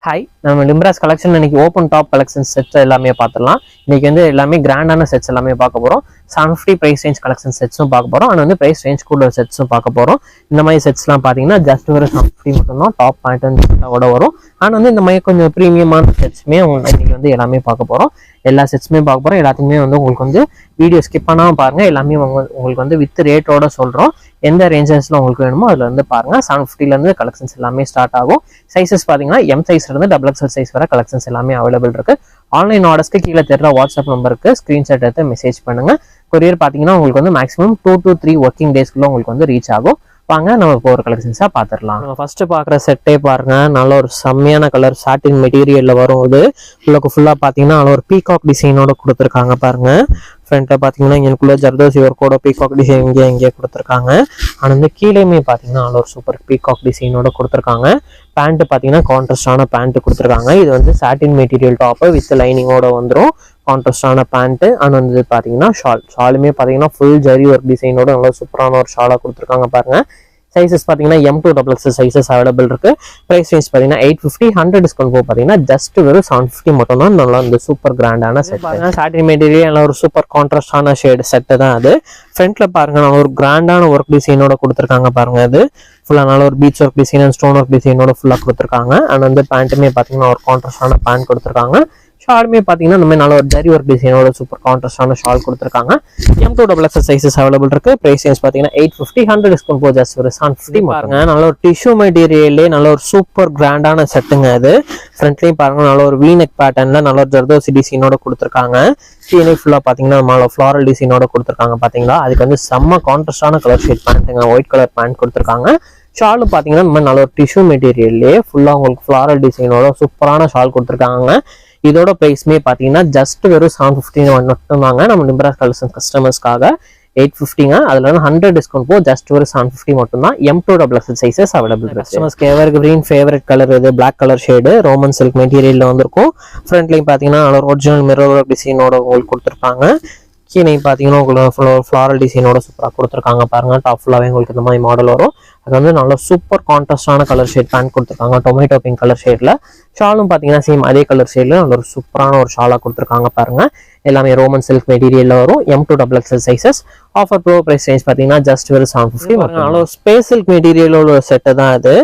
Hi, நம்ம Limras collection இன்னைக்கு open top collection sets எல்லாமே பார்த்துடலாம். இன்னைக்கு வந்து எல்லாமே கிராண்டான செட்ஸ் எல்லாமே பார்க்க போகிறோம். 750 ப்ரைஸ் ரேஞ்ச் கலெக்ஷன் செட்ஸும் பார்க்க போகிறோம். ஆனால் வந்து ப்ரைஸ் ரேஞ்ச் கூட செட்ஸும் பார்க்க போகிறோம். இந்த மாதிரி செட்ஸ்லாம் பார்த்தீங்கன்னா ஜஸ்ட் ஒரு 750 மட்டும்தான் டாப் பாயிண்ட் வந்து செட்டோட வரும். ஆனால் வந்து இந்த மாதிரி கொஞ்சம் ப்ரீமியமான செட்ஸுமே இன்னைக்கு வந்து எல்லாமே பார்க்க போகிறோம். எல்லா செட்ஸுமே பார்க்க போகிறோம். எல்லாத்துக்குமே வந்து உங்களுக்கு வந்து வீடியோ ஸ்கிப் பண்ணாமல் பாருங்கள். எல்லாமே உங்களுக்கு வந்து வித் ரேட்டோட சொல்கிறோம். எந்த ரேஞ்சஸில் உங்களுக்கு வேணுமோ அதில் வந்து பாருங்கள். 750லேருந்து கலெக்ஷன்ஸ் எல்லாமே ஸ்டார்ட் ஆகும். சைஸஸ் பார்த்தீங்கன்னா எம் சைஸ்லேருந்து XXL சைஸ் வர கலெக்ஷன்ஸ் எல்லாமே அவைலபிள் இருக்குது. ஆன்லைன் ஆர்டர்ஸ்க்கு கீழே தெரிற வாட்ஸ்அப் நம்பருக்கு ஸ்க்ரீன்ஷாட் எடுத்து மெசேஜ் பண்ணுங்கள். கொரியர் பார்த்தீங்கன்னா உங்களுக்கு வந்து மேக்ஸிமம் 2 to 3 ஒர்க்கிங் டேஸ்க்குள்ள உங்களுக்கு வந்து ரீச் ஆகும். வாங்க நம்ம இப்போ ஒரு கலெக்ஷன்ஸாக பார்த்துடலாம். நம்ம ஃபர்ஸ்ட் பார்க்குற செட்டே பாருங்க. நல்ல ஒரு செம்மையான கலர் சாட்டின் மெட்டீரியலில் வரும். இது உங்களுக்கு ஃபுல்லாக பார்த்தீங்கன்னா நல்ல ஒரு பீகாக் டிசைனோட கொடுத்துருக்காங்க பாருங்க. ஃப்ரண்ட்டில் பார்த்தீங்கன்னா எனக்குள்ள ஜர்தோசி ஒர்க்கோட பீகாக் டிசைன் இங்கே கொடுத்துருக்காங்க. ஆனால் வந்து கீழேயுமே பார்த்தீங்கன்னா நல்ல ஒரு சூப்பர் பீகாக் டிசைனோட கொடுத்துருக்காங்க. பேண்ட்டு பார்த்தீங்கன்னா கான்ட்ராஸ்டான பேண்ட் கொடுத்துருக்காங்க. இது வந்து சாட்டின் மெட்டீரியல் டாப்பு வித் லைனிங்கோட வந்துடும். கான்ட்ராஸ்டான பேண்ட்டு. ஆனால் வந்து பார்த்தீங்கன்னா ஷாலுமே பார்த்தீங்கன்னா ஃபுல் ஜரி ஒர்க் டிசைனோட நல்ல சூப்பரான ஒரு ஷாலாக கொடுத்துருக்காங்க பாருங்க. சைஸஸ் பார்த்தீங்கன்னா M2 XXL சைஸஸ் அவைலபிள் இருக்கு. ப்ரைஸ் ரேஞ்ச் பார்த்தீங்கன்னா 850. 100 டிஸ்கவுண்ட் போக பார்த்தீங்கன்னா ஜஸ்ட் வெறும் 750 மட்டும் தான். நல்லா இந்த சூப்பர் கிராண்டான செட் பாருங்க. சாட்டின் மெட்டீரியல் நல்ல ஒரு சூப்பர் கான்ட்ராஸ்டான ஷேடு செட்டு தான் அது. ஃப்ரண்ட்ல பாருங்க நல்ல ஒரு கிராண்டான ஒர்க் டிசைனோட கொடுத்துருக்காங்க பாருங்க. அது ஃபுல்லாக நல்ல ஒரு பீச் work design and stone work டிசைனோட ஃபுல்லாக கொடுத்துருக்காங்க. அண்ட் வந்து பேண்ட்டுமே பார்த்தீங்கன்னா ஒரு கான்ட்ராஸ்டான பேண்ட் கொடுத்துருக்காங்க. ஷாலுமே பார்த்தீங்கன்னா இந்த மாதிரி நல்ல ஒரு ஜரி ஒர்க் டிசைனோட சூப்பர் கான்ட்ராஸ்டான ஷால் கொடுத்துருக்காங்க. M2 XXL சைஸஸ் அவைலபிள் இருக்கு. பிரைஸ் ரேஞ்ச் பார்த்தீங்கன்னா 850. 100 டிஸ்கவுண்ட் போக ஜஸ்ட் ஒரு 750 பாருங்க. நல்ல ஒரு டிஷ்யூ மெட்டீரியல்லே நல்ல ஒரு சூப்பர் கிராண்டான செட்டுங்க அது. ஃப்ரண்ட்லேயும் பாருங்க நல்ல ஒரு வீநெக் பேட்டர்ன்ல நல்ல ஒரு ஜர்தோசி டிசைனோட கொடுத்துருக்காங்க. கீழே ஃபுல்லாக பார்த்தீங்கன்னா நல்ல ஃப்ளாரல் டிசைனோட கொடுத்துருக்காங்க பார்த்தீங்களா. அதுக்கு வந்து செம்ம கான்ட்ராஸ்டான கலர் ஷேட் பேண்ட்டுங்க. ஒயிட் கலர் பேண்ட் கொடுத்துருக்காங்க. ஷாலும் பார்த்தீங்கன்னா இந்த மாதிரி நல்ல ஒரு டிஷ்யூ மெட்டீரியல்லே ஃபுல்லாக உங்களுக்கு ஃப்ளாரல் டிசைனோட சூப்பரான ஷால் கொடுத்துருக்காங்க. இதோட ப்ரைஸ்மே பார்த்தீங்கன்னா ஜஸ்ட் வெறும் 750 மட்டும் தாங்க. நம்ம லிம்ராஸ் கலெக்ஷன் கஸ்டமர்ஸ்க்காக 850ங்க. அதில் வந்து 100 டிஸ்கவுண்ட் போ ஜஸ்ட் ஒரு 750 மட்டும் தான். M2 XXL சைஸஸ் அவைலபிள் இருக்கு. கஸ்டமர்ஸ்க்கு எவர் கிரீன் ஃபேவரட் கலர் இது black colour shade roman silk மெட்டீரியலில் வந்திருக்கும். ஃப்ரண்ட்லையும் பார்த்தீங்கன்னா ஒரிஜினல் மிரர் டிசைனோட உங்களுக்கு கொடுத்துருப்பாங்க. கீழே பார்த்தீங்கன்னா உங்களுக்கு ஃப்ளாரல் டிசைனோட சூப்பராக கொடுத்துருக்காங்க பாருங்க. டாப் ஃபுல்லாகவே உங்களுக்கு இந்த மாதிரி மாடல் வரும். அது வந்து நல்ல சூப்பர் கான்ட்ராஸ்டான கலர் ஷேட் பேண்ட் கொடுத்துருக்காங்க. டொமேட்டோ பிங்க் கலர் ஷேட்ல. ஷாலும் பார்த்தீங்கன்னா சேம் அதே கலர் ஷேட்ல நல்ல ஒரு சூப்பரான ஒரு ஷாலாக கொடுத்துருக்காங்க பாருங்க. எல்லாமே ரோமன் சில்க் மெட்டீரியல்ல வரும். M2 XXL sizes. Offer bro price range பார்த்தீங்கன்னா ஜஸ்ட் வெறும் 750. நல்ல ஒரு ஸ்பேஸ் சில்க் மெட்டீரியலோட ஒரு செட்டு தான் அது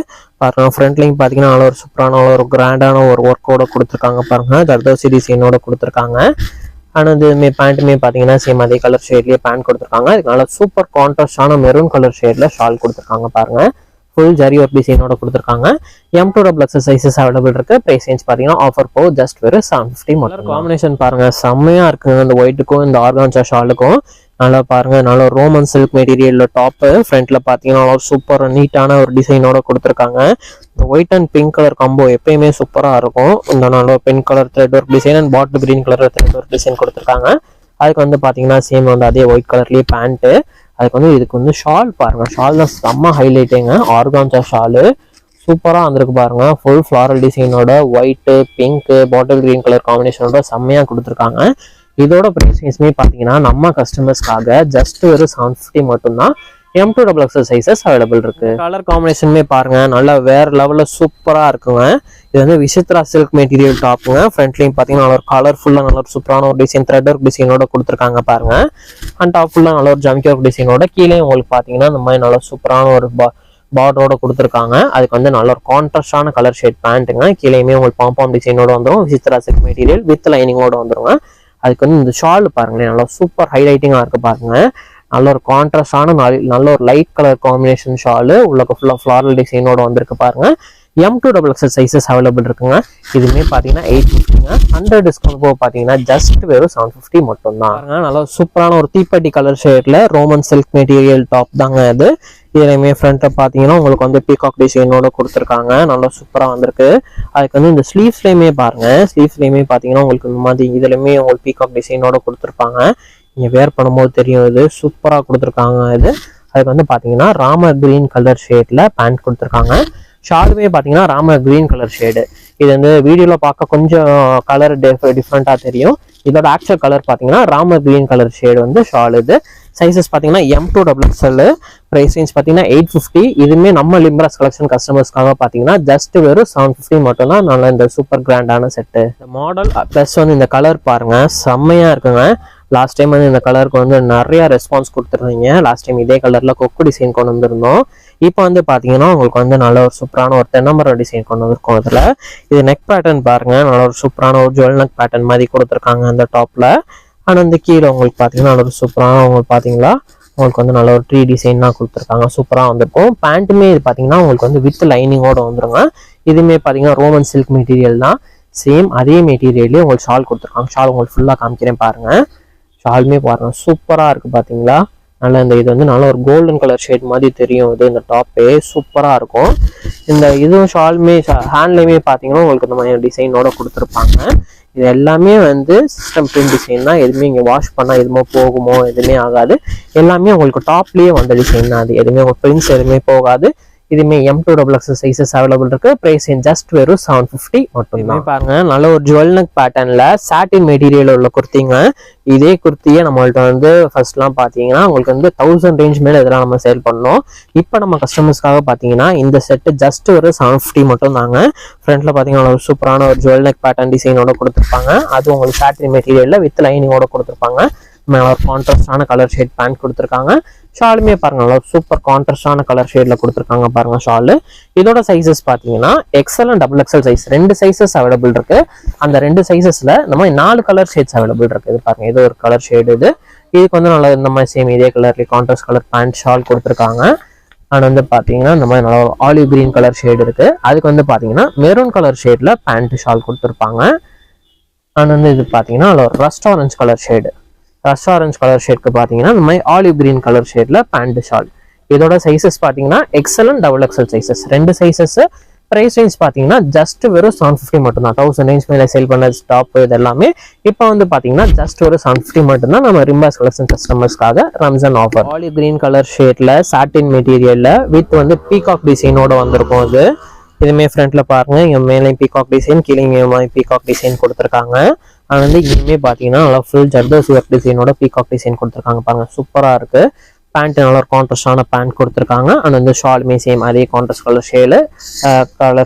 பாருங்க. ஃப்ரண்ட்லையும் பார்த்தீங்கன்னா நல்ல ஒரு சூப்பரான ஒரு கிராண்டான ஒரு ஒர்க்கோட கொடுத்துருக்காங்க பாருங்க. ஜர்தோசி டிசைனோட கொடுத்துருக்காங்க. ஆனால் வந்து பேண்ட்டுமே பார்த்தீங்கன்னா சேம் அதே கலர் ஷேட்லேயே பேண்ட் கொடுத்துருக்காங்க. அதுக்கு சூப்பர் கான்ட்ராஸ்டான மெரூன் கலர் ஷேட்ல ஷால் கொடுத்துருக்காங்க பாருங்க. ஃபுல் ஜரி ஒர்க் டிசைனோட கொடுத்துருக்காங்க. M2 XXL சைஸஸ் அவைலபிள் இருக்கு. பிரைஸ் ரேஞ்ச் பார்த்தீங்கன்னா ஆஃபர் போ ஜஸ்ட் வெறும் 750 மட்டும். காம்பினேஷன் பாருங்க செம்மையா இருக்குங்க. இந்த ஒயிட்டுக்கும் இந்த ஆர்கான்சா ஷாலுக்கும் நல்லா பாருங்க. நல்ல ரோமன் சில்க் மெட்டீரியல் டாப்பு. ஃப்ரண்ட்ல பார்த்தீங்கன்னா சூப்பர் நீட்டான ஒரு டிசைனோட கொடுத்துருக்காங்க. இந்த white and pink colour combo எப்பயுமே சூப்பரா இருக்கும். இந்த நல்ல pink colour thread work design and bottle green colour thread work design கொடுத்துருக்காங்க. அதுக்கு வந்து பார்த்தீங்கன்னா சேம் வந்து அதே ஒயிட் கலர்லேயே பேண்ட்டு. அதுக்கு வந்து இதுக்கு வந்து ஷால் பாருங்க. ஷால் தான் செம்ம ஹைலைட்டுங்க. ஆர்கான்சா ஷாலு சூப்பராக வந்திருக்கு பாருங்க. ஃபுல் ஃப்ளாரல் டிசைனோட white pink bottle green colour காம்பினேஷனோட செம்மையாக கொடுத்துருக்காங்க. இதோட ப்ரைஸ்மே பார்த்தீங்கன்னா நம்ம கஸ்டமர்ஸ்க்காக ஜஸ்ட் ஒரு 750 மட்டும்தான். M2 XXL சைஸஸ் அவைலபிள் இருக்கு. கலர் காம்பினேஷனுமே பாருங்க நல்லா வேற லெவல்ல சூப்பரா இருக்குங்க. இது வந்து விசித்ரா சில்க் மெட்டீரியல் டாப்புங்க. ஃப்ரண்ட்லையும் பார்த்தீங்கன்னா நல்ல ஒரு கலர்ஃபுல்லா நல்ல ஒரு சூப்பரான ஒரு டிசைன் த்ரெட் ஒர்க் டிசைனோட கொடுத்துருக்காங்க பாருங்க. அண்ட் டாப் ஃபுல்லா நல்ல ஒரு ஜம்கி ஒர்க் டிசைனோட கீழே உங்களுக்கு பார்த்தீங்கன்னா இந்த மாதிரி நல்ல சூப்பரான ஒரு பார்டரோட கொடுத்துருக்காங்க. அதுக்கு வந்து நல்ல ஒரு கான்ட்ராஸ்டான கலர் ஷேட் பேண்ட்டுங்க. கீழேயுமே உங்களுக்கு பாம்பாம் டிசைனோட வந்துடும். விசித்ரா சில்க் மெட்டீரியல் வித் லைனிங்கோட வந்துருங்க. அதுக்கு வந்து இந்த ஷால் பாருங்களேன் நல்லா சூப்பர் ஹைலைட்டிங்காக இருக்கு பாருங்க. நல்ல ஒரு கான்ட்ராஸ்டான நல்ல ஒரு லைட் கலர் காம்பினேஷன் ஷாலு உள்ள ஃபுல்லாக ஃப்ளாரல் டிசைனோட வந்திருக்கு பாருங்க. M2 XXL சைஸஸ் அவைலபிள் இருக்குங்க. இதுவுமே பார்த்தீங்கன்னா 850ங்க. 100 டிஸ்கவுண்ட் போக பார்த்தீங்கன்னா ஜஸ்ட் வெறும் 750 மட்டும் தான். நல்ல சூப்பரான ஒரு தீப்பெட்டி கலர் ஷேட்ல ரோமன் சில்க் மெட்டீரியல் டாப் தாங்க அது. இதுலையுமே ஃப்ரண்ட்டில் பார்த்தீங்கன்னா உங்களுக்கு வந்து பீகாக் டிசைனோட கொடுத்துருக்காங்க. நல்லா சூப்பராக வந்திருக்கு. அதுக்கு வந்து இந்த ஸ்லீவ்ஸ்லையுமே பாருங்க. ஸ்லீவ்ஸ்லையுமே பார்த்தீங்கன்னா உங்களுக்கு இந்த மாதிரி இதுலையுமே உங்களுக்கு பீகாக் டிசைனோட கொடுத்துருப்பாங்க. நீங்கள் வேர் பண்ணும்போது தெரியும். இது சூப்பராக கொடுத்துருக்காங்க. இது அதுக்கு வந்து பார்த்தீங்கன்னா ராமர் கிரீன் கலர் ஷேட்ல பேண்ட் கொடுத்துருக்காங்க. ஷாலுமே பார்த்தீங்கன்னா ராமர் கிரீன் கலர் ஷேடு. இது வந்து வீடியோவில் பார்க்க கொஞ்சம் கலர் டிஃப்ரெண்ட்டாக தெரியும். இதோட ஆக்சுவல் கலர் பார்த்தீங்கன்னா ராமர் கிரீன் கலர் ஷேடு வந்து ஷால். இது சைஸஸ் பார்த்தீங்கன்னா M2XXL, ப்ரைஸ் ரேஞ்ச் பார்த்தீங்கன்னா 850. இதுவுமே நம்ம லிம்ராஸ் கலெக்ஷன் கஸ்டமர்ஸ்க்காக பார்த்தீங்கன்னா ஜஸ்ட் வெறும் 750 மட்டும்தான். நல்ல இந்த சூப்பர் கிராண்டான செட்டு. இந்த மாடல் ப்ளஸ் வந்து இந்த கலர் பாருங்க, செம்மையா இருக்குங்க. லாஸ்ட் டைம் வந்து இந்த கலருக்கு வந்து நிறைய ரெஸ்பான்ஸ் கொடுத்துருந்தீங்க. லாஸ்ட் டைம் இதே கலர்ல கொக்கு டிசைன் கொண்டு வந்திருந்தோம். இப்போ வந்து பாத்தீங்கன்னா உங்களுக்கு வந்து நல்ல ஒரு சூப்பரான ஒரு தென்னமரம் டிசைன் கொண்டு வந்திருக்கோம். இதுல இது நெக் பேட்டர்ன் பாருங்க, நல்ல ஒரு சூப்பரான ஒரு ஜுவல் நெக் பேட்டர்ன் மாதிரி கொடுத்துருக்காங்க அந்த டாப்ல. ஆனா வந்து கீழே உங்களுக்கு பாத்தீங்கன்னா நல்ல ஒரு சூப்பரான உங்களுக்கு பாத்தீங்களா உங்களுக்கு வந்து நல்ல ஒரு ட்ரீ டிசைன் தான் கொடுத்துருக்காங்க. சூப்பரா வந்திருக்கும். பேண்ட்டுமே இது பாத்தீங்கன்னா உங்களுக்கு வந்து வித் லைனிங்கோட வந்துருங்க. இதுவுமே பாத்தீங்கன்னா ரோமன் சில்க் மெட்டீரியல் தான். சேம் அதே மெட்டீரியல்லே உங்களுக்கு ஷால் கொடுத்துருக்காங்க. ஷால் உங்களுக்கு ஃபுல்லா காமிக்கிறேன் பாருங்க. ஷாலுமே பாருங்க சூப்பரா இருக்கு பாத்தீங்களா. நல்ல இந்த இது வந்து நல்ல ஒரு கோல்டன் கலர் ஷேட் மாதிரி தெரியும். இது இந்த டாப்பே சூப்பரா இருக்கும். இந்த இதுவும் ஷாலுமே ஹேண்ட்லயுமே பாத்தீங்கன்னா உங்களுக்கு இந்த மாதிரி டிசைனோட கொடுத்துருப்பாங்க. இது எல்லாமே வந்து சிஸ்டம் பிரிண்ட் டிசைன் தான். எதுவுமே இங்கே வாஷ் பண்ணால் எதுவுமே போகுமோ எதுவுமே ஆகாது. எல்லாமே உங்களுக்கு டாப்லேயே வந்த டிசைன் தான். அது எதுவுமே உங்களுக்கு பிரிண்ட்ஸ் எதுவுமே போகாது. இதுமே M2XXL சைஸஸ் அவைலபிள் இருக்கு. பிரைஸ் ஜஸ்ட் வெறும் 750 மட்டும் பாருங்க. நல்ல ஒரு ஜுவல் நெக் பேட்டர்ன்ல சாட்டின் மெட்டீரியல் உள்ள குர்த்திங்க. இதே குர்த்தியை நம்மள்ட்ட வந்து ஃபர்ஸ்ட்லாம் பார்த்தீங்கன்னா உங்களுக்கு வந்து 1000 ரேஞ்ச் மேலே இதெல்லாம் நம்ம சேல் பண்ணோம். இப்போ நம்ம கஸ்டமர்ஸ்க்காக பார்த்தீங்கன்னா இந்த செட்டு ஜஸ்ட் ஒரு 750 மட்டும் தாங்க. ஃப்ரண்ட்ல பார்த்தீங்கன்னா ஒரு சூப்பரான ஒரு ஜுவல் நெக் பேட்டர்ன் டிசைனோட கொடுத்துருப்பாங்க. அது உங்களுக்கு சாட்டின் மெட்டீரியல்ல வித் லைனிங்கோட கொடுத்துருப்பாங்க. மேலே ஒரு கான்ட்ராஸ்டான கலர் ஷேட் பேண்ட் கொடுத்துருக்காங்க. ஷாலுமே பாருங்க நல்லா சூப்பர் கான்ட்ராஸ்டான கலர் ஷேட்ல கொடுத்துருக்காங்க பாருங்க ஷாலு. இதோட சைஸஸ் பாத்தீங்கன்னா XL and XXL size 2 sizes available இருக்கு. அந்த 2 சைஸஸ்ல நம்ம 4 கலர் ஷேட்ஸ் அவைலபிள் இருக்கு. இது பாருங்க, இது ஒரு கலர் ஷேடு. இதுக்கு வந்து நல்லா இந்த மாதிரி சேம் இதே கலர்ல கான்ட்ராஸ்ட் கலர் பேண்ட் ஷால் கொடுத்துருக்காங்க. அண்ட் வந்து பாத்தீங்கன்னா இந்த மாதிரி நல்லா ஆலிவ் கிரீன் கலர் ஷேடு இருக்கு. அதுக்கு வந்து பாத்தீங்கன்னா மெரூன் கலர் ஷேட்ல பேண்ட் ஷால் கொடுத்துருப்பாங்க. அண்ட் வந்து இது பாத்தீங்கன்னா ஒரு rust orange colour shade. Rust orange colour ஷேட்க்கு பார்த்தீங்கன்னா இந்த மாதிரி ஆலிவ் கிரீன் கலர் ஷேட்ல பேண்ட் ஷால். இதோட சைஸஸ் பார்த்தீங்கன்னா XL and XXL sizes 2 sizes. Price range பார்த்தீங்கன்னா ஜஸ்ட் வெறும் 750 மட்டும் தான். 1000 ரேஞ்ச் மேலே சேல் பண்ண ஸ்டாப் இது எல்லாமே இப்போ வந்து பார்த்தீங்கன்னா ஜஸ்ட் ஒரு 750 மட்டும் தான் நம்ம ரிம்பாஸ் கலெக்ஷன் கஸ்டமர்ஸ்க்காக Ramzan offer. Olive green colour ஷேட்ல சாட்டின் மெட்டீரியல்ல வித் வந்து பீகாக் டிசைனோட வந்திருக்கும். இது இதுமே ஃப்ரண்ட்ல பாருங்க, இங்க மேலே பீகாக் டிசைன், கீழே பீகாக் டிசைன் கொடுத்துருக்காங்க. அது வந்து இனிமே பாத்தீங்கன்னா நல்லா ஃபுல் ஜர்தோசி ஒர்க் டிசைனோட பீகாக் டிசைன் கொடுத்துருக்காங்க பாருங்க, சூப்பரா இருக்கு. பேண்ட் நல்ல ஒரு கான்ட்ராஸ்டான பேண்ட் கொடுத்துருக்காங்க. அண்ட் வந்து ஷாலுமே சேம் அதே கான்ட்ராஸ்ட் கலர்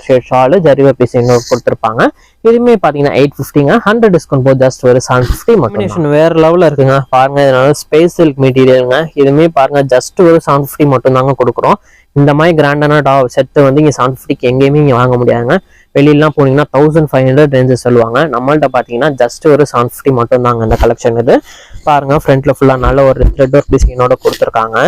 ஷேட் ஷாலு ஜரிவ டிசைனோட கொடுத்துருப்பாங்க. இதுவுமே பாத்தீங்கன்னா 850ங்க. 100 டிஸ்கவுண்ட் போது ஜஸ்ட் ஒரு 750 மட்டும். வேற லெவல்ல இருக்குங்க பாருங்க. இதனால ஸ்பேஸ் சில்க் மெட்டீரியலுங்க. இதுவுமே பாருங்க ஜஸ்ட் ஒரு 750 மட்டும் தாங்க கொடுக்குறோம். இந்த மாதிரி கிராண்டான செட்டு வந்து இங்க 750க்கு எங்கேயுமே இங்க வாங்க முடியாதுங்க. வெளியிலாம் போனீங்கன்னா 1500 ரேஞ்சஸ் சொல்லுவாங்க. நம்மள்ட்ட பாத்தீங்கன்னா ஜஸ்ட் ஒரு 750 மட்டும் தாங்க இந்த கலெக்ஷன். இது பாருங்க, ஃப்ரண்ட்ல ஃபுல்லா நல்ல ஒரு த்ரெட் ஒர்க் டிசைனோட கொடுத்துருக்காங்க.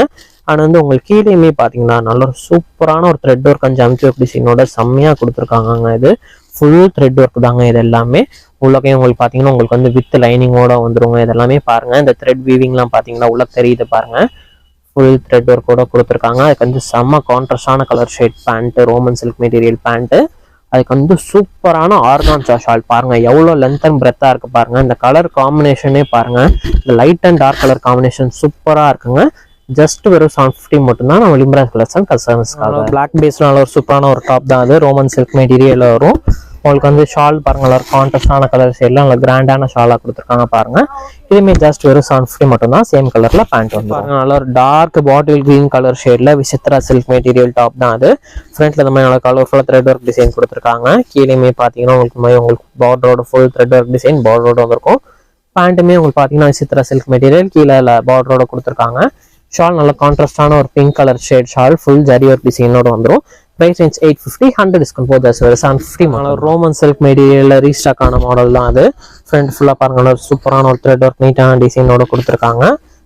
அண்ட் வந்து உங்களுக்கு கீழேயுமே பாத்தீங்கன்னா நல்ல ஒரு சூப்பரான ஒரு thread work and jump work டிசைனோட செம்மையா கொடுத்துருக்காங்க. இது ஃபுல் த்ரெட் ஒர்க் தாங்க. இது எல்லாமே உள்ளக்கே உங்களுக்கு பாத்தீங்கன்னா உங்களுக்கு வந்து வித் லைனிங்கோட வந்துருங்க. இதெல்லாமே பாருங்க, இந்த த்ரெட் வீவிங்லாம் பாத்தீங்கன்னா உள்ள தெரியுது பாருங்க. ஃபுல் த்ரெட் ஒர்க்கோட கொடுத்துருக்காங்க. அதுக்கு வந்து செம்ம கான்ட்ராஸ்டான colour shade pant, Roman silk material pant. அதுக்கு வந்து சூப்பரான ஆர்கான்சா ஷால் பாருங்க, எவ்வளோ லென்த் அண்ட் பிரெத்தா இருக்கு பாருங்க. இந்த கலர் காம்பினேஷனே பாருங்க, இந்த light and dark colour combination சூப்பரா இருக்குங்க. ஜஸ்ட் வெறும் 750 மட்டும் தான் நம்ம லிம்ராஸ் கலெக்ஷன் கஸ்டமர்ஸ்க்காக. பிளாக் பேஸ்னால ஒரு சூப்பரான ஒரு டாப் தான். அது ரோமன் சில்க் மெட்டீரியல் வரும். உங்களுக்கு வந்து ஷால் பாருங்க, ஒரு கான்ட்ராஸ்டான கலர் ஷேட்ல நல்ல கிராண்டான ஷாலா கொடுத்துருக்காங்க பாருங்க. இதுமே ஜஸ்ட் வெறும் 750 மட்டும் தான். சேம் கலர்ல பேண்ட் வந்து பாருங்க, நல்ல ஒரு டார்க் பாட்டில் கிரீன் கலர் ஷேட்ல விசித்ரா சில்க் மெட்டீரியல் டாப் தான். அது ஃப்ரண்ட்ல இந்த மாதிரி நல்ல கலர்ஃபுல்லா த்ரெட் ஒர்க் டிசைன் கொடுத்துருக்காங்க. கீழேயுமே பாத்தீங்கன்னா உங்களுக்கு பார்டரோட ஃபுல் த்ரெட் ஒர்க் டிசைன் பார்டரோட வந்திருக்கும். பேண்ட்டுமே உங்களுக்கு பாத்தீங்கன்னா விசித்ரா சில்க் மெட்டீரியல் கீழே பார்டரோட கொடுத்துருக்காங்க. ஷால் நல்ல கான்ட்ராஸ்டான ஒரு pink colour shade shawl, full zari work டிசைனோட வந்துடும். பிரைஸ் ரேஞ்ச் 850, 100 டிஸ்கவுண்ட் போது 750 மாடல். ரோமன் சில்க் மெட்டீரியல்ல ரீஸ்டாக் ஆன மாடல் தான் அது. ஃப்ரண்ட் ஃபுல்லா பாருங்க, சூப்பரான ஒரு த்ரெட் ஒர்க் நீட்டான டிசைனோட கொடுத்துருக்காங்க.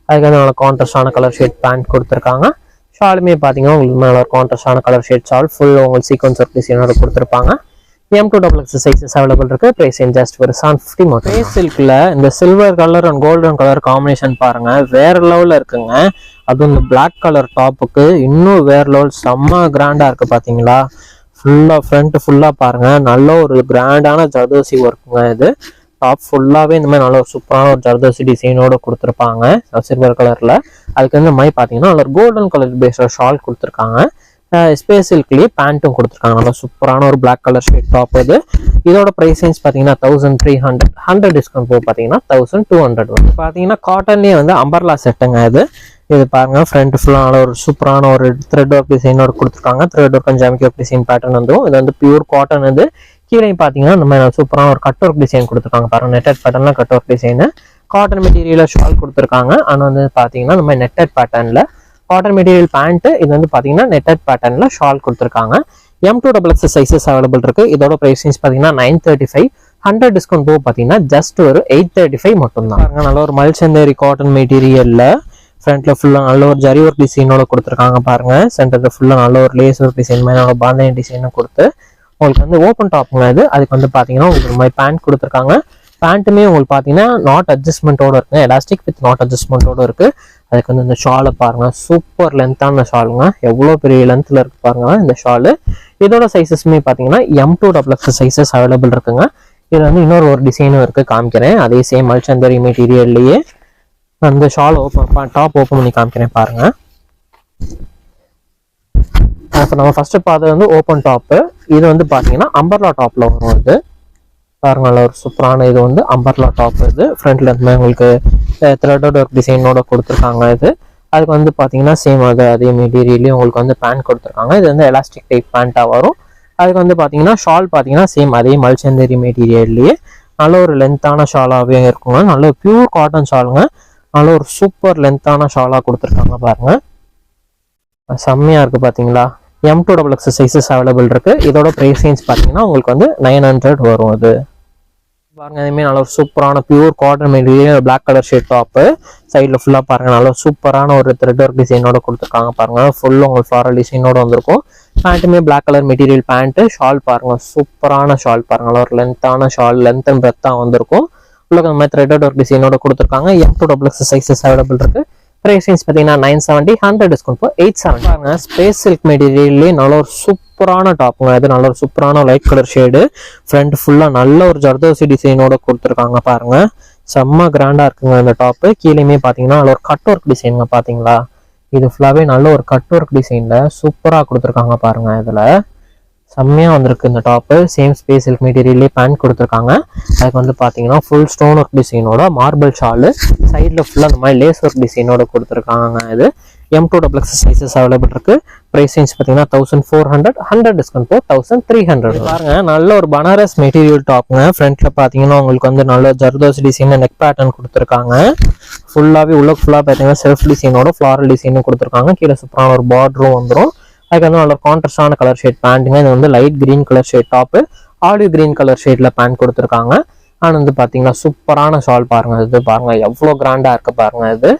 அதுக்கு வந்து நல்ல கான்ட்ராஸ்டான கலர் ஷேட் பேண்ட் கொடுத்துருக்காங்க. ஷாலுமே பாத்தீங்கன்னா உங்களுக்கு மேல ஒரு கான்ட்ராஸ்டான கலர் ஷேட் ஷால், ஃபுல் உங்களுக்கு சீக்வன்ஸ் ஒர்க் டிசைனோட கொடுத்துருப்பாங்க. M2XXL சைஸஸ் அவைலபிள் இருக்கு. பிரைஸ் ஜஸ்ட் ஒரு 750 மட்டும். ஃபேஸ் சில்க்ல இந்த silver colour and golden colour combination பாருங்க, வேற லெவல்ல இருக்குங்க. அதுவும் இந்த பிளாக் கலர் டாப்புக்கு இன்னும் வேற லெவல் செம்ம கிராண்டா இருக்கு பாத்தீங்களா. ஃபுல்லா ஃப்ரண்ட் ஃபுல்லா பாருங்க, நல்ல ஒரு கிராண்டான ஜர்தோசி ஒர்க்குங்க. இது டாப் ஃபுல்லாவே இந்த மாதிரி நல்ல ஒரு சூப்பரான ஒரு ஜர்தோசி டிசைனோட கொடுத்துருப்பாங்க சில்வர் கலர்ல. அதுக்கு வந்து மாதிரி பாத்தீங்கன்னா நல்ல ஒரு கோல்டன் கலர் பேஸ்ட் ஷால் கொடுத்துருக்காங்க. ஸ்பேஸ் சில்க்லேயே பேண்ட்டும் கொடுத்துருக்காங்க. நல்லா சூப்பரான ஒரு பிளாக் கலர் ஷேட் டாப் இது. இதோட ப்ரைஸ் ரேஞ்ச் பார்த்தீங்கன்னா 1300, 100 டிஸ்கவுண்ட் போக பார்த்தீங்கன்னா 1200 வந்து பார்த்தீங்கன்னா காட்டன்லேயே வந்து அம்பர்லா செட்டுங்க இது பாருங்க. ஃப்ரண்ட் ஃபுல்லாக ஒரு சூப்பரான ஒரு த்ரெட் ஒர்க் டிசைனோட கொடுத்துருக்காங்க. த்ரெட் ஒர்க் அண்ட் ஜாமிக்கி ஒர்க் டிசைன் பேட்டர்ன் வந்துடும். இது வந்து பியூர் காட்டன் இது. கீழே பார்த்தீங்கன்னா நம்ம சூப்பரான ஒரு கட் ஒர்க் டிசைன் கொடுத்துருக்காங்க பாருங்க. நெட்டட் பேட்டர்ல கட் ஒர்க் டிசைனு காட்டன் மெட்டீரியல்ல ஷால் கொடுத்துருக்காங்க. ஆனால் வந்து பார்த்தீங்கன்னா நம்ம நெட்டட் பேட்டர்ல காட்டன் மெட்டீரியல் பேண்ட். இது வந்து பார்த்தீங்கன்னா நெட்டட் பேட்டர்ல ஷால் கொடுத்துருக்காங்க. M2XX சைஸஸ் அவைலபிள் இருக்கு. இதோட பிரைஸ் ரேஞ்ச் பார்த்தீங்கன்னா 935, 100 டிஸ்கவுண்ட் போக பார்த்தீங்கன்னா ஜஸ்ட் ஒரு 835 மட்டும் தான். நல்ல ஒரு மல்சந்தேரி காட்டன் மெட்டீரியல்ல ஃப்ரண்ட்ல ஃபுல்லா நல்ல ஒரு ஜரி ஒர்க் டிசைனோட கொடுத்துருக்காங்க பாருங்க. சென்டர்ல ஃபுல்லா நல்ல ஒரு லேஸ் ஒர்க் டிசைன் மாதிரி பாந்தனி டிசைனும் கொடுத்து உங்களுக்கு வந்து ஓப்பன் டாப்ங்க இது. அதுக்கு வந்து பார்த்தீங்கன்னா உங்களுக்கு இந்த மாதிரி பேண்ட் கொடுத்துருக்காங்க. பேண்ட்டுமே உங்களுக்கு பார்த்தீங்கன்னா நாட் அட்ஜஸ்ட்மெண்ட்டோட இருக்குங்க. எலாஸ்டிக் வித் நாட் அட்ஜஸ்ட்மெண்ட்டோட இருக்கு. அதுக்கு வந்து இந்த ஷாலை பாருங்க. சூப்பர் லென்த்தான ஷாலுங்க. எவ்வளோ பெரிய லென்த்ல இருக்கு பாருங்க இந்த ஷாலு. இதோட சைஸஸ்மே பார்த்தீங்கன்னா M2XX சைஸஸ் அவைலபிள் இருக்குங்க. இதுல வந்து இன்னொரு ஒரு டிசைனும் இருக்கு, காமிக்கிறேன். அதே சேம் மல்சந்தரி மெட்டீரியல்லையே அந்த ஷால் டாப் ஓப்பன் பண்ணி காமிக்கிறேன் பாருங்க. நம்ம ஃபர்ஸ்ட் பார்த்தது வந்து ஓப்பன் டாப்பு. இது வந்து பார்த்தீங்கன்னா அம்பர்லா டாப்ல வரும். இது பாருங்க நல்ல ஒரு சூப்பரான இது வந்து அம்பர்லா டாப். இது ஃப்ரண்ட்ல இருந்து உங்களுக்கு த்ரெட்டட் ஒர்க் டிசைனோட கொடுத்துருக்காங்க. இது அதுக்கு வந்து பார்த்தீங்கன்னா சேம் அதே மெட்டீரியல்லையும் உங்களுக்கு வந்து பேண்ட் கொடுத்துருக்காங்க. இது வந்து எலாஸ்டிக் டைப் பேண்ட்டாக வரும். அதுக்கு வந்து பார்த்தீங்கன்னா ஷால் பார்த்தீங்கன்னா சேம் அதே மல்சந்தரி மெட்டீரியல்லையே நல்ல ஒரு லென்த்தான ஷாலாகவே இருக்குங்க. நல்ல பியூர் காட்டன் ஷாலுங்க. நல்ல ஒரு சூப்பர் லென்த்தான ஷாலாக கொடுத்துருக்காங்க பாருங்க. செம்மையா இருக்கு பார்த்தீங்களா. M2XX சைஸஸ் அவைலபிள் இருக்கு. இதோட பிரைஸ் ரேஞ்ச் பார்த்தீங்கன்னா உங்களுக்கு வந்து 900 வரும். இது பாருங்க. அதுமே நல்ல ஒரு சூப்பரான pure cotton material black colour shade top. சைடில் ஃபுல்லாக பாருங்க நல்ல சூப்பரான ஒரு த்ரெட் ஒர்க் டிசைனோட கொடுத்துருக்காங்க பாருங்க. ஃபுல்லும் உங்களுக்கு ஃப்ளாரல் டிசைனோட வந்திருக்கும். பேண்ட்டுமே black colour material pant. Shawl பாருங்க சூப்பரான ஷால் பாருங்க. நல்ல ஒரு லென்த்தான ஷால், லென்த் அண்ட் பிரெத்தாக வந்திருக்கும். உள்ள இந்த மாதிரி த்ரெட்டட் ஒர்க் டிசைனோட கொடுத்துருக்காங்க. M2XX சைஸஸ் அவைலபிள் இருக்கு. பிரைஸ் ரேஞ்ச் பார்த்தீங்கன்னா 970, 100 டிஸ்கவுண்ட் இப்போ 870 பாருங்க. ஸ்பேஸ் சில்க் மெட்டீரியல்லேயே நல்ல ஒரு சூப்பரான டாப்புங்க. இது நல்ல ஒரு சூப்பரான லைட் கலர் ஷேடு. ஃப்ரண்ட் ஃபுல்லாக நல்ல ஒரு ஜர்தோசி டிசைனோட கொடுத்துருக்காங்க பாருங்க. செம்ம கிராண்டா இருக்குங்க இந்த டாப்பு. கீழேயுமே பார்த்தீங்கன்னா நல்ல ஒரு கட் ஒர்க் டிசைனுங்க. பார்த்தீங்களா இது ஃபுல்லாகவே நல்ல ஒரு கட் ஒர்க் டிசைன்ல சூப்பராக கொடுத்துருக்காங்க பாருங்க. இதில் செம்மையாக வந்திருக்கு இந்த டாப்பு. சேம் ஸ்பேஸ் சில்க் மெட்டீரியல்லே பேண்ட் கொடுத்துருக்காங்க. அதுக்கு வந்து பார்த்தீங்கன்னா ஃபுல் ஸ்டோன் ஒர்க் டிசைனோட மார்பிள் ஷாலு. சைடில் ஃபுல்லாக அந்த மாதிரி லேஸ் ஒர்க் டிசைனோட கொடுத்துருக்காங்க. இது M2XX சைஸஸ் அவைலபிள் இருக்கு. பிரைஸ் ரேஞ்ச் பார்த்தீங்கன்னா 1400, 100 டிஸ்கவுண்ட் போ 1300 பாருங்க. நல்ல ஒரு பனாரஸ் மெட்டீரியல் டாப்புங்க. ஃப்ரண்ட்ல பார்த்தீங்கன்னா உங்களுக்கு வந்து நல்ல ஜர்தோஸ் டிசைன் நெக் பேட்டர்ன் கொடுத்துருக்காங்க. ஃபுல்லாகவே உள்ள ஃபுல்லாக பார்த்தீங்கன்னா செல்ஃப் டிசைனோட ஃப்ளாரல் டிசைனும் கொடுத்துருக்காங்க. கீழே சூப்பரான ஒரு பார்டரும் வந்துடும். அதுக்கு வந்து நல்ல கான்ட்ராஸ்டான கலர் ஷேட் பேண்ட்டுங்க. இது வந்து light green colour shade top, olive green colour ஷேட்ல பேண்ட் கொடுத்துருக்காங்க. ஆனால் வந்து பார்த்தீங்கன்னா சூப்பரான ஷால் பாருங்க. இது பாருங்க எவ்வளோ கிராண்டா இருக்கு பாருங்க. இது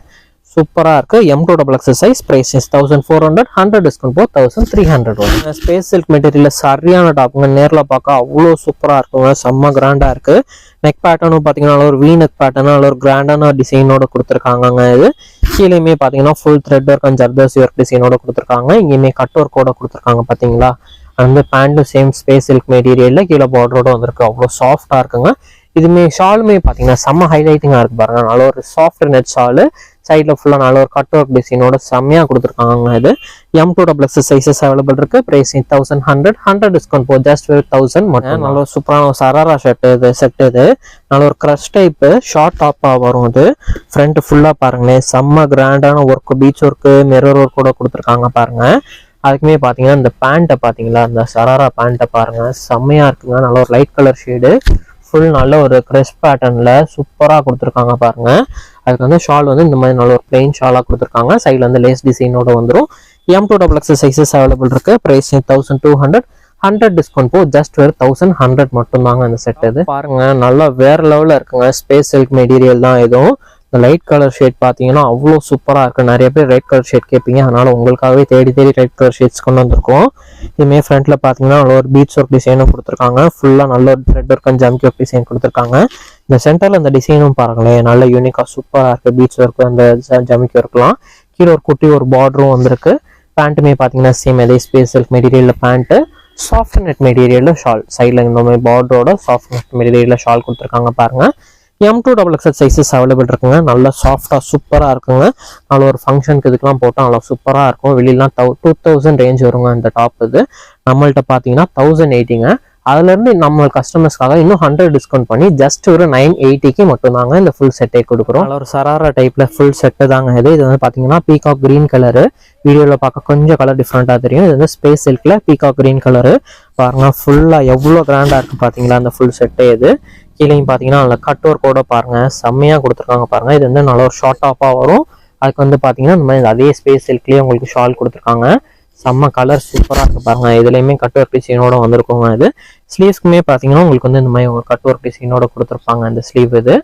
சூப்பரா இருக்கு. M2XX size. பிரைஸ் 1400, 100 டிஸ்கவுண்ட் போ 1300 வரும். ஸ்பேஸ் சில்க் மெட்டீரியல் சரியான டாப்புங்க. நேரில் பார்க்க அவ்வளோ சூப்பரா இருக்குங்க. செம்ம கிராண்டா இருக்கு. நெக் பேட்டர்னும் பார்த்தீங்கன்னா ஒரு வி நெக் பேட்டர்னா ஒரு கிராண்டான டிசைனோட கொடுத்துருக்காங்க. இது கீழேயுமே பார்த்தீங்கன்னா full thread work and zardozi work டிசைனோட கொடுத்துருக்காங்க. இங்கேயுமே கட் ஒர்க்கோட கொடுத்துருக்காங்க பார்த்தீங்களா. அந்த பேண்ட்டும் சேம் ஸ்பேஸ் சில்க் மெட்டீரியல்ல கீழே பார்டரோட வந்திருக்கு. அவ்வளோ சாஃப்டா இருக்குங்க. இதுமே ஷாலுமே பார்த்தீங்கன்னா செம்ம ஹைலைட்டிங்காக இருக்கு பாருங்க. நல்ல ஒரு சாஃப்ட் நெட் ஷாலு. சைடில் ஃபுல்லாக நல்ல ஒரு கட் ஒர்க் டிசைனோட செம்மையாக கொடுத்துருக்காங்க. இது M2XX சைஸஸ் அவைலபிள் இருக்கு. பிரைஸ் 1100, 100 டிஸ்கவுண்ட் போ ஜஸ்ட் 1000 மட்டும். நல்ல ஒரு சூப்பரான ஒரு சராரா ஷர்ட் இது செட். இது நல்ல ஒரு க்ரஷ் டைப் ஷார்ட் டாப்பாக வரும். இது ஃப்ரண்ட் ஃபுல்லாக பாருங்களேன் செம்ம கிராண்டான work, beach work, mirror work கூட கொடுத்துருக்காங்க பாருங்க. அதுக்குமே பார்த்தீங்கன்னா இந்த பேண்ட்டை பார்த்தீங்களா, இந்த சராரா பேண்ட்டை பாருங்க செம்மையா இருக்குங்க. நல்ல ஒரு லைட் கலர் ஷேடு, ஃபுல் நல்ல ஒரு கிரெஸ்ட் பேட்டர்ன்ல சூப்பராக கொடுத்துருக்காங்க பாருங்க. அதுக்கு வந்து ஷால் வந்து இந்த மாதிரி நல்ல ஒரு பிளெயின் ஷாலாக கொடுத்துருக்காங்க. சைடில் வந்து லேஸ் டிசைனோட வந்துடும். M2XX சைஸஸ் அவைலபிள் இருக்கு. பிரைஸ் 1200, 100 டிஸ்கவுண்ட் போ ஜஸ்ட் 1100 மட்டும் தாங்க இந்த செட். இது பாருங்க நல்லா வேற லெவலில் இருக்குங்க. ஸ்பேஸ் சில்க் மெட்டீரியல் தான் இதுவும். இந்த லைட் கலர் ஷேட் பார்த்தீங்கன்னா அவ்வளோ சூப்பராக இருக்குது. நிறைய பேர் ரெட் கலர் ஷேட் கேட்பீங்க, அதனால உங்களுக்காகவே தேடி ரெட் கலர் ஷேட்ஸ் கொண்டு வந்திருக்கோம். இதுமே ஃப்ரண்ட்ல பார்த்தீங்கன்னா நல்ல ஒரு பீட்ஸ் ஒர்க் டிசைனும் கொடுத்துருக்காங்க. ஃபுல்லாக நல்ல ஒரு thread work and jamki work design கொடுத்துருக்காங்க. இந்த சென்டரில் இந்த டிசைனும் பாருங்களேன் நல்ல யூனிக்காக சூப்பராக இருக்குது. பீட்ஸ் ஒர்க் அந்த ஜம்கி ஒர்க்லாம் கீழே ஒரு குட்டி ஒரு பார்டரும் வந்திருக்கு. பேண்ட்டுமே பார்த்தீங்கன்னா சேம் அதே ஸ்பேஸ் சில்க் மெட்டீரியலில் பேண்ட்டு, சாஃப்ட் நெட் மெட்டீரியலில் ஷால். சைடில் இந்த மாதிரி பார்டரோட சாஃப்ட் நெட் மெட்டீரியலில் ஷால் கொடுத்துருக்காங்க பாருங்க. M2XXL சைஸஸ் அவைலபிள் இருக்குங்க. நல்லா சாஃப்டாக சூப்பராக இருக்குங்க. நல்ல ஒரு ஃபங்க்ஷனுக்கு இதுக்கெல்லாம் போட்டால் நல்லா சூப்பராக இருக்கும். வெளியிலாம் 2000 ரேஞ்ச் வருங்க இந்த டாப். இது நம்மள்ட்ட பார்த்தீங்கன்னா 1080ங்க. அதுலேருந்து நம்ம கஸ்டமர்ஸ்க்காக இன்னும் 100 டிஸ்கவுண்ட் பண்ணி ஜஸ்ட் ஒரு 980க்கு மட்டும்தாங்க இந்த ஃபுல் செட்டே கொடுக்குறோம். அதில் ஒரு சராரா டைப்பில் ஃபுல் செட்டு தாங்க இது. இது வந்து பார்த்தீங்கன்னா பீகாக் க்ரீன் கலரு. வீடியோவில் பார்க்க கொஞ்சம் கலர் டிஃப்ரெண்ட்டாக தெரியும். இது வந்து ஸ்பேஸ் சில்கில் பீகாக் க்ரீன் கலரு. பாருங்கள் ஃபுல்லாக எவ்வளோ கிராண்டாக இருக்குது பார்த்தீங்களா அந்த ஃபுல் செட்டே. இது கீழேயும் பார்த்தீங்கன்னா நல்ல கட் ஒர்க்கோட பாருங்கள் செம்மையாக கொடுத்துருக்காங்க பாருங்கள். இது வந்து நல்ல ஒரு ஷார்ட் டாப்பாக வரும். அதுக்கு வந்து பார்த்தீங்கன்னா இந்த மாதிரி அதே ஸ்பேஸ் சில்க்லேயே உங்களுக்கு ஷால் கொடுத்துருக்காங்க. செம்ம கலர் சூப்பராக இருக்குது பாருங்கள். இதுலேயுமே கட் ஒர்க் டிசைனோட வந்திருக்குங்க. இது ஸ்லீவ்ஸ்க்குமே பார்த்தீங்கன்னா உங்களுக்கு வந்து இந்த மாதிரி ஒரு கட் ஒர்க் டிசைனோட கொடுத்துருப்பாங்க இந்த ஸ்லீவ். இது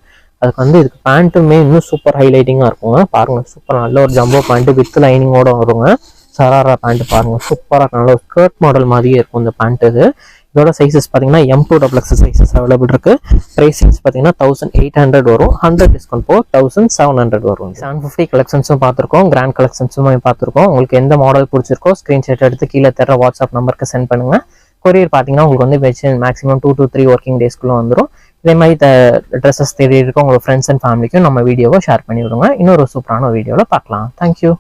அதுக்கு வந்து இதுக்கு பேண்ட்டுமே இன்னும் சூப்பர் ஹைலைட்டிங்காக இருக்குங்க. பாருங்கள் சூப்பர் நல்ல ஒரு ஜம்போ பேண்ட்டு வித் லைனிங்கோட வருங்க. சராரா பேண்ட்டு பாருங்கள் சூப்பராக நல்ல ஒரு ஸ்கர்ட் மாடல் மாதிரியே இருக்கும் இந்த பேண்ட். இது இதோட சைஸஸ் பார்த்தீங்கன்னா M2XXL சைஸஸ் அவைலபிள் இருக்கு. ப்ரைஸிங்ஸ் பார்த்தீங்கன்னா 1800 வரும். 100 டிஸ்கவுண்ட் போ 1700 வரும். 750 கலெக்ஷன்ஸும் பார்த்துருக்கோம், கிராண்ட் கலெக்ஷன்ஸும் பார்த்துருக்கோம். உங்களுக்கு எந்த மாடல் பிடிச்சிருக்கோ ஸ்க்ரீன்ஷாட் எடுத்து கீழே தர வாட்ஸ்அப் நம்பருக்கு சென்ட் பண்ணுங்க. கொரியர் பார்த்தீங்கன்னா உங்களுக்கு வந்து மேக்ஸிமம் 2 to 3 ஒர்க்கிங் டேஸ்க்குள்ளே வந்துடும். இதே மாதிரி ட்ரெஸ்ஸஸ் தேடி இருக்க உங்கள் ஃப்ரெண்ட்ஸ் அண்ட் ஃபேமிலிக்கும் நம்ம வீடியோவை ஷேர் பண்ணி விடுங்க. இன்னொரு சூப்பரான வீடியோவில் பார்க்கலாம். தேங்க்யூ.